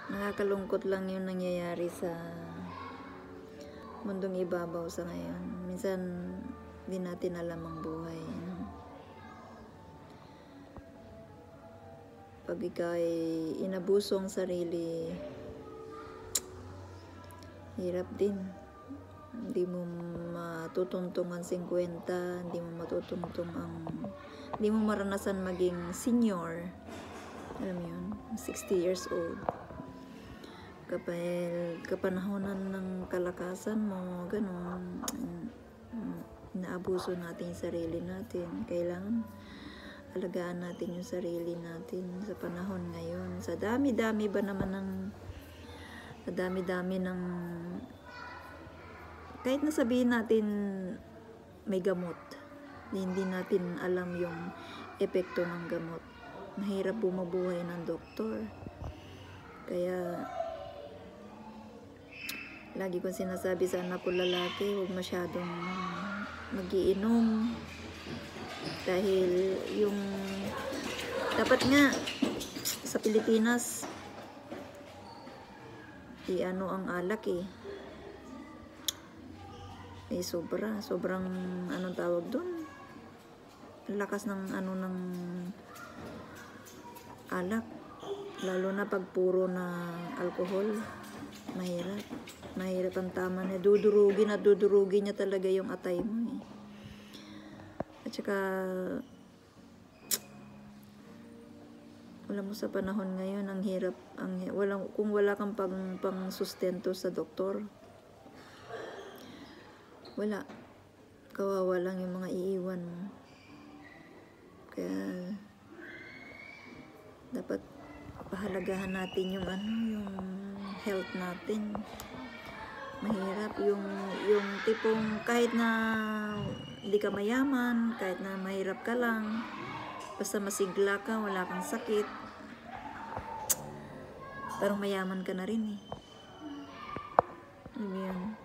Nakakalungkot lang yung nangyayari sa mundong ibabaw sa ngayon. Minsan, di natin alam ang buhay. Pag ikaw ay inabuso ang sarili, hirap din. Hindi mo matutungtong ang 50, hindi mo matutungtong hindi mo maranasan maging senior. Alam mo yun, 60 years old. Kapag kapanahonan ng kalakasan mo, ganun, naabuso natin yung sarili natin. Kailangan alagaan natin yung sarili natin sa panahon ngayon. Sa dami-dami ng kahit na sabihin natin may gamot, hindi natin alam yung epekto ng gamot. Mahirap bumubuhay ng doktor. Kaya lagi kong sinasabi sa anak ko lalaki, huwag masyadong magiinom. Dahil yung dapat nga sa Pilipinas ang alak sobrang anong tawag doon, lakas ng ng alak, lalo na pag puro na alcohol. Mahirap ang tama na dudurugin niya talaga yung atay mo At saka alam mo sa panahon ngayon ang hirap, kung wala kang pang sustento sa doktor, wala, kawawa lang yung mga iiwan mo. Kaya dapat pahalagahan natin yung health natin. Mahirap yung tipong kahit na hindi ka mayaman, kahit na mahirap ka lang, basta masigla ka, wala kang sakit, parang mayaman ka na rin Alam mo yun?